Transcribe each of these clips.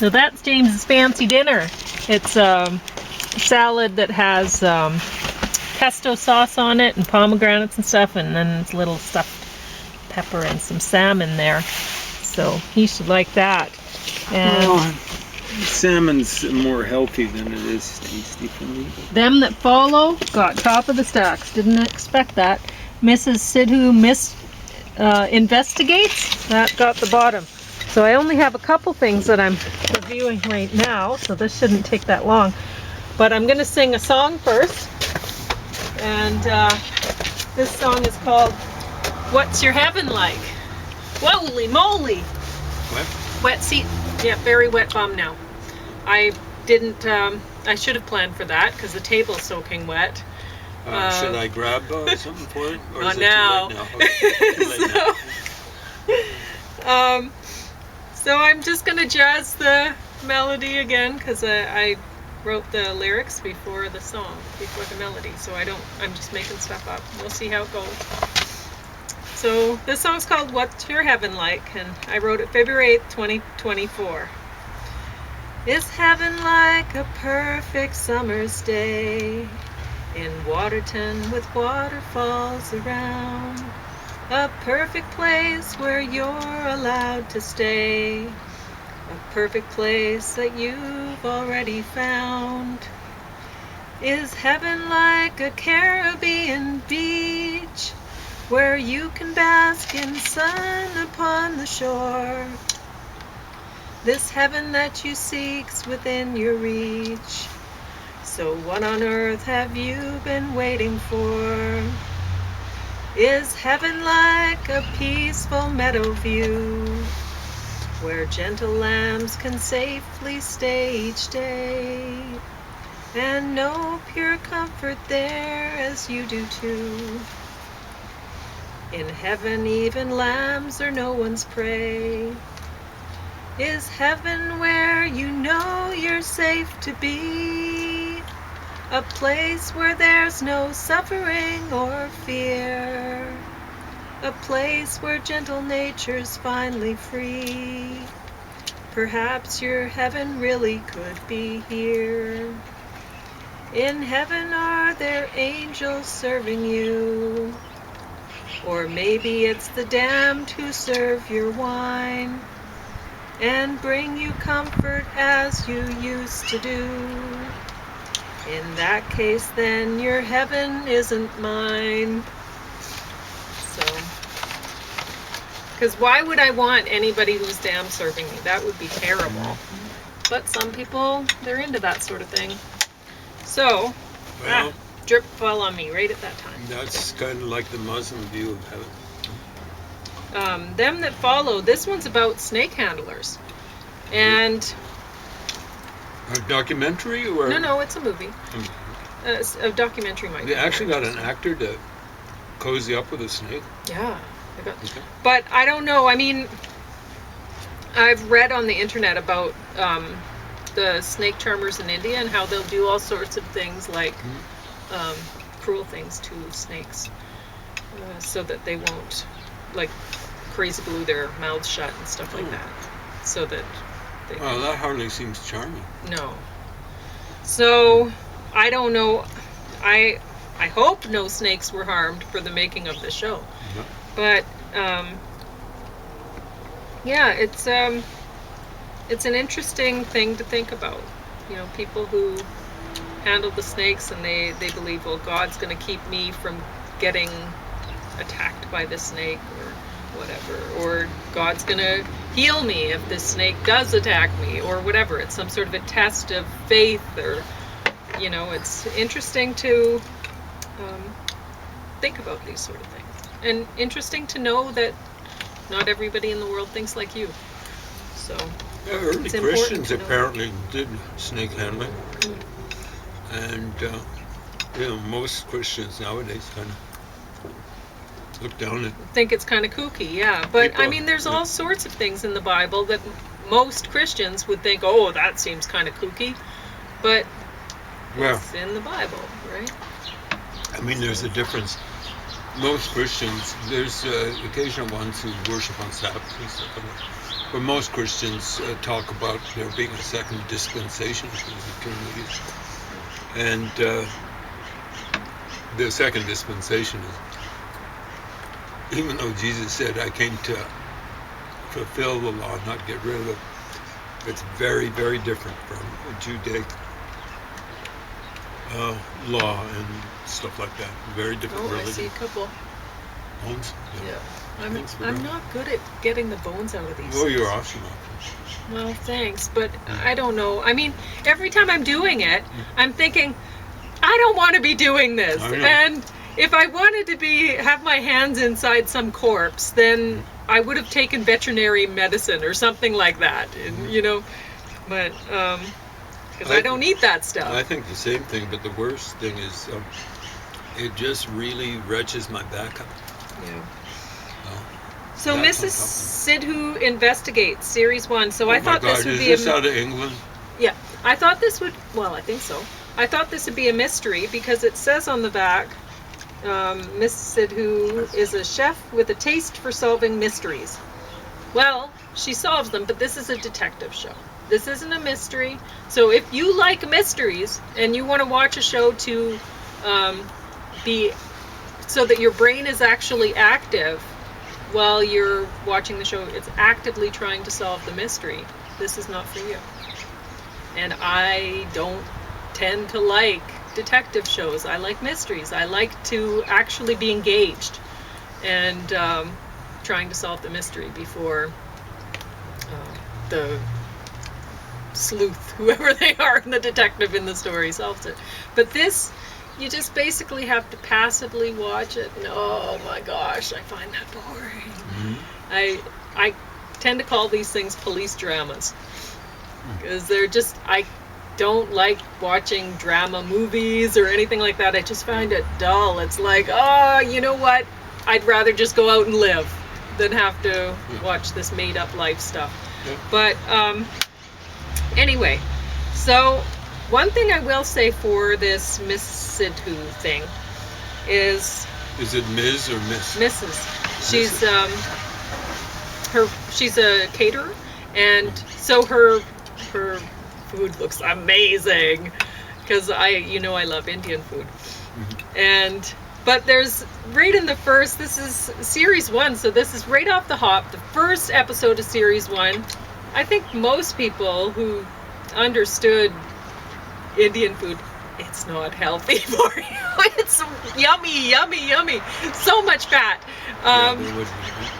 So that's James's fancy dinner. It's salad that has pesto sauce on it and pomegranates and stuff, and then it's little stuffed pepper and some salmon there. So he should like that. And well, salmon's more healthy than it is tasty for me. them that follow got top of the stacks. Didn't expect that. Mrs. Sidhu investigates. That got the bottom. So I only have a couple things that I'm reviewing right now, so this shouldn't take that long. But I'm going to sing a song first. And this song is called What's Your Heaven Like? Holy moly! Wet seat. Yeah, very wet bum now. I didn't, I should have planned for that because the table's soaking wet. Should I grab something for it? Or Not is it now. Too late now? Okay, too late now. So I'm just gonna jazz the melody again because I wrote the lyrics before the song, before the melody. So I'm just making stuff up. We'll see how it goes. So this song's called What's Your Heaven Like? And I wrote it February 8th, 2024. Is heaven like a perfect summer's day in Waterton with waterfalls around? A perfect place where you're allowed to stay. A perfect place that you've already found. Is heaven like a Caribbean beach where you can bask in sun upon the shore? This heaven that you seek's within your reach. So what on earth have you been waiting for? Is heaven like a peaceful meadow view where gentle lambs can safely stay each day and know pure comfort there as you do too? In heaven even lambs are no one's prey. Is heaven where you know you're safe to be? A place where there's no suffering or fear. A place where gentle nature's finally free. Perhaps your heaven really could be here. In heaven are there angels serving you? Or maybe it's the damned who serve your wine and bring you comfort as you used to do. In that case, then, your heaven isn't mine. So, because why would I want anybody who's damn serving me? That would be terrible. But some people, they're into that sort of thing. So, Well, drip fell on me right at that time. that's kind of like the Muslim view of heaven. Them that follow, this one's about snake handlers. And A documentary or? no, it's a movie. A documentary might be. They actually got an actor to cozy up with a snake. Yeah. Okay. But I don't know. I mean, I've read on the internet about the snake charmers in India and how they'll do all sorts of things like cruel things to snakes so that they won't, like, crazy glue their mouths shut and stuff like that. So that they Well, that hardly seems charming. No. So, I don't know. I hope no snakes were harmed for the making of the show. Yeah. But, yeah, it's an interesting thing to think about. You know, people who handle the snakes and they believe, well, God's going to keep me from getting attacked by the snake or whatever. Or God's going to heal me if this snake does attack me or whatever. It's some sort of a test of faith or, you know, it's interesting to think about these sort of things. And interesting to know that not everybody in the world thinks like you. So, Yeah, early it's important Christians to know. apparently did snake handling. And, you know, most Christians nowadays kind of look down at. Think it's kind of kooky, yeah. But, People, I mean, there's all sorts of things in the Bible that most Christians would think, oh, that seems kind of kooky. But Well, it's in the Bible, right? I mean, there's a difference. Most Christians, there's occasional ones who worship on Sabbath and stuff like that. But most Christians talk about there being a second dispensation of eternity. And the second dispensation is, even though Jesus said, I came to fulfill the law, not get rid of it, it's very, very different from a Judaic law and stuff like that. Very different Oh, I religion. see a couple. Bones? Yeah. Thanks for I'm that. not good at getting the bones out of these. Oh, things. you're awesome. Well, thanks, but I don't know. I mean, every time I'm doing it, I'm thinking, I don't want to be doing this. I know. And if I wanted to have my hands inside some corpse, then I would have taken veterinary medicine or something like that. And, you know, but because I don't eat that stuff. I think the same thing, but the worst thing is it just really wrenches my back up. Yeah. Oh, So that's Mrs. Sidhu Investigates, Series 1. So I oh my thought God, this would is be this out of England? Yeah, I thought this would, well, I think so. I thought this would be a mystery because it says on the back, Miss Sidhu is a chef with a taste for solving mysteries. Well, she solves them, but this is a detective show. This isn't a mystery. So if you like mysteries and you want to watch a show to be, so that your brain is actually active while you're watching the show, it's actively trying to solve the mystery, this is not for you. And I don't tend to like detective shows. I like mysteries. I like to actually be engaged and trying to solve the mystery before the sleuth, whoever they are, and the detective in the story solves it. But this, you just basically have to passively watch it. And oh my gosh, I find that boring. Mm-hmm. I tend to call these things police dramas because they're just, I don't like watching drama movies or anything like that. I just find it dull. It's like, oh, you know what? I'd rather just go out and live than have to watch this made up life stuff. Yeah. But anyway, so one thing I will say for this Miss Sidhu thing is it Ms. or Miss? Mrs. She's a caterer, and so her food looks amazing because I love Indian food. But there's right in the first, this is series 1, so this is right off the hop, the first episode of series 1. I think most people who understood Indian food, it's not healthy for you. It's yummy, yummy, yummy. So much fat.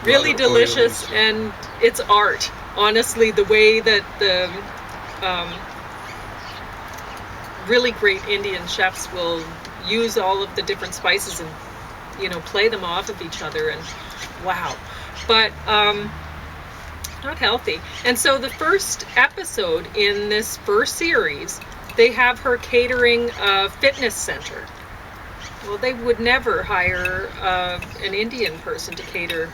Really delicious, and it's art. Honestly, the way that the really great Indian chefs will use all of the different spices and play them off of each other, and wow. But not healthy. And so the first episode in this first series, they have her catering a fitness center. Well, they would never hire an Indian person to cater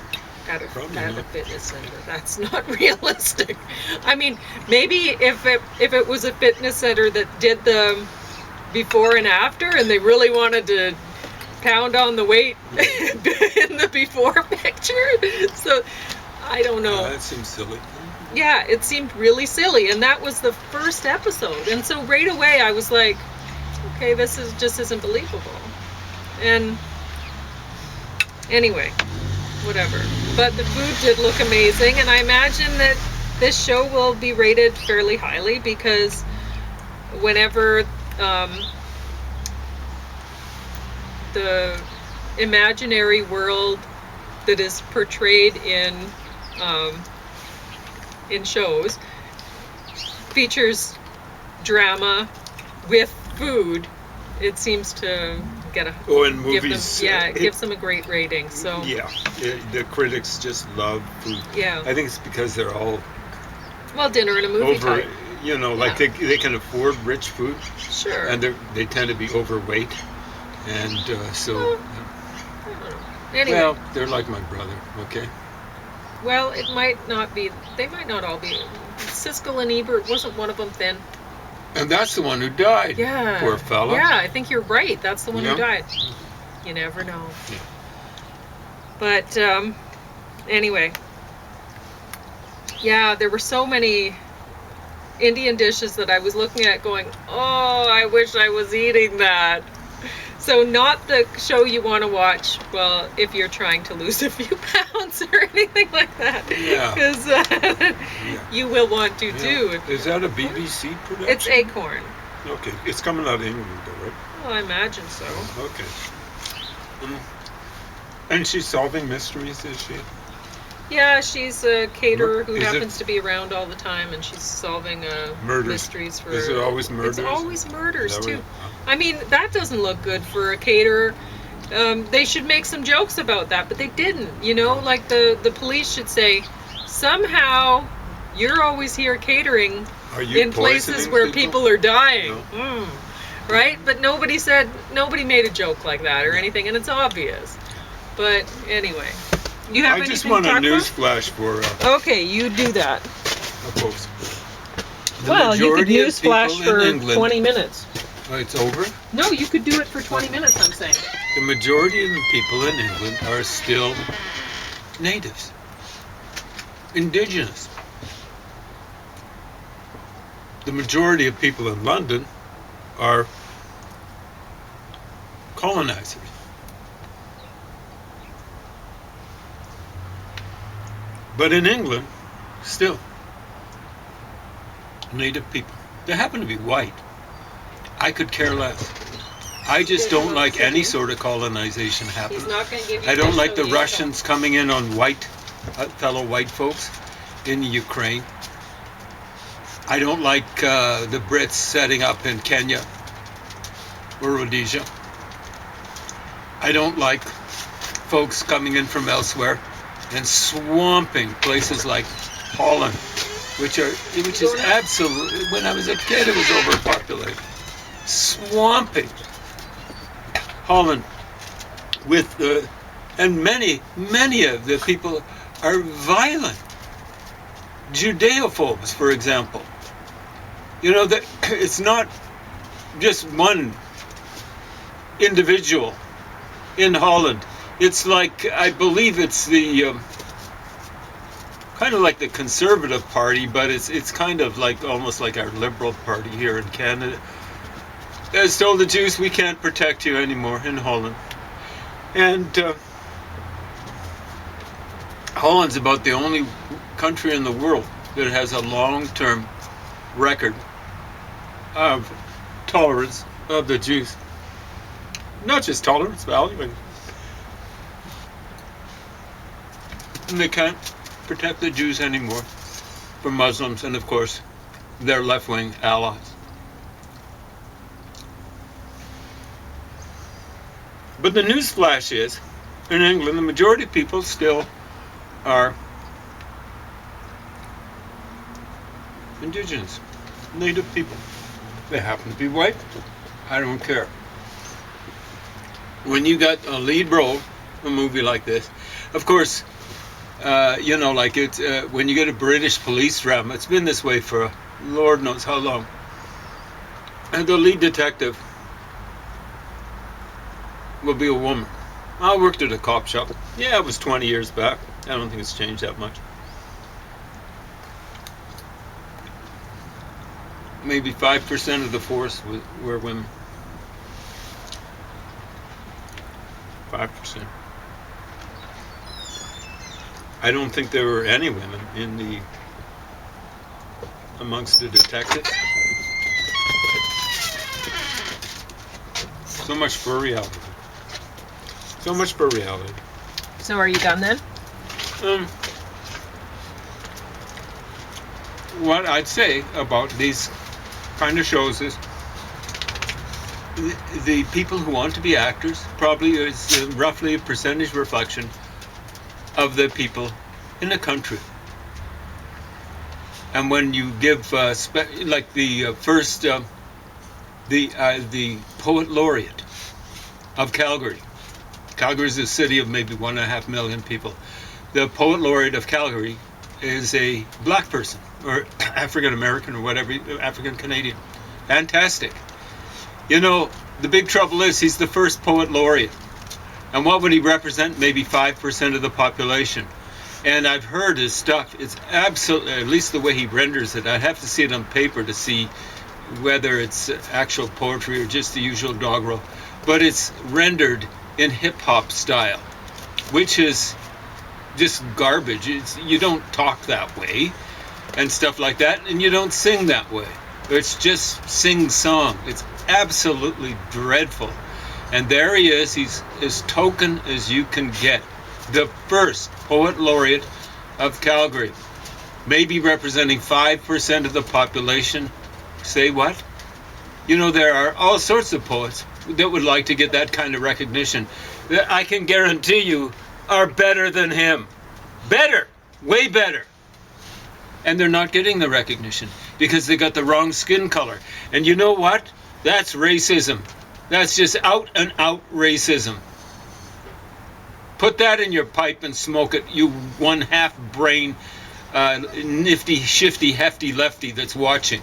at a fitness center. That's not realistic. I mean, maybe if it was a fitness center that did the before and after, and they really wanted to pound on the weight in the before picture. So I don't know. That seems silly. Yeah, it seemed really silly, and that was the first episode. And so right away I was like, okay, this just isn't believable. And anyway, whatever. But the food did look amazing, and I imagine that this show will be rated fairly highly because whenever the imaginary world that is portrayed in shows features drama with food, it seems to get in movies, gives them a great rating. So the critics just love food. Yeah, I think it's because they're all dinner and a movie over. type. Like they can afford rich food. Sure. And they tend to be overweight, and so. Anyway. Well, they're like my brother. Okay. Well, it might not be. They might not all be. Siskel and Ebert wasn't one of them then. And that's the one who died. Yeah. Poor fella. Yeah, I think you're right. That's the one who died. You never know. Yeah. But anyway, Yeah, there were so many Indian dishes that I was looking at going, oh, I wish I was eating that. So not the show you want to watch, well, if you're trying to lose a few pounds or anything like that. Yeah. Because Yeah. you will want to Yeah. too. Is that a BBC production? It's Acorn. Okay, it's coming out of England, though, right? Well, I imagine so. Okay. And she's solving mysteries, is she? Yeah, she's a caterer who Is it- happens to be around all the time, and she's solving Murders. mysteries for. Is it always murders? It's always murders Is that too. what- I mean, that doesn't look good for a caterer. They should make some jokes about that, but they didn't. You know, like the police should say, somehow you're always here catering Are you in places poisoning where people are dying. No. Right? But nobody made a joke like that or anything, and it's obvious. But anyway, you have I anything just want to a talk news about? flash for Okay, you do that. folks. The Well, you could majority of news flash people for in England, 20 minutes. Oh, it's over? No, you could do it for 20 minutes, I'm saying. The majority of the people in England are still natives, indigenous. The majority of people in London are colonizers. But in England, still, native people. They happen to be white. I could care less. I just don't like any sort of colonization happening. He's not going to give you I don't pesto like the either. Russians coming in on fellow white folks in Ukraine. I don't like the Brits setting up in Kenya or Rhodesia. I don't like folks coming in from elsewhere and swamping places like Holland, which is absolutely, when I was a kid, it was overpopulated. Swamping Holland with and many of the people are violent. Judeophobes, for example. You know, that it's not just one individual in Holland. It's like, I believe it's the kind of like the Conservative Party, but it's kind of like almost like our Liberal Party here in Canada. Has told the Jews, we can't protect you anymore in Holland. And Holland's about the only country in the world that has a long-term record of tolerance of the Jews. Not just tolerance, valuing. And they can't protect the Jews anymore from Muslims and, of course, their left-wing allies. But the news flash is, in England, the majority of people still are indigenous, native people. They happen to be white. I don't care. When you got a lead role, a movie like this, of course, you know, like it's when you get a British police drama, it's been this way for Lord knows how long. And the lead detective will be a woman. I worked at a cop shop. Yeah, it was 20 years back. I don't think it's changed that much. Maybe 5% of the force were women. 5%. I don't think there were any women amongst the detectives. So much for reality. So much for reality. So are you done then? What I'd say about these kind of shows is the people who want to be actors probably is roughly a percentage reflection of the people in the country. And when you give like the first the poet laureate of Calgary. Calgary is a city of maybe 1.5 million people. The poet laureate of Calgary is a black person, or African American, or whatever, African Canadian. Fantastic. You know, the big trouble is he's the first poet laureate. And what would he represent? Maybe 5% of the population. And I've heard his stuff. It's absolutely, at least the way he renders it. I'd have to see it on paper to see whether it's actual poetry or just the usual doggerel. But it's rendered in hip-hop style, which is just garbage. You don't talk that way and stuff like that, and you don't sing that way. It's just sing-song. It's absolutely dreadful. And there he is. He's as token as you can get. The first poet laureate of Calgary, maybe representing 5% of the population. Say what? You know, there are all sorts of poets that would like to get that kind of recognition that I can guarantee you are better than him. Better, way better. And they're not getting the recognition because they got the wrong skin color. And you know what? That's racism. That's just out and out racism. Put that in your pipe and smoke it, you one half brain, nifty, shifty, hefty lefty that's watching.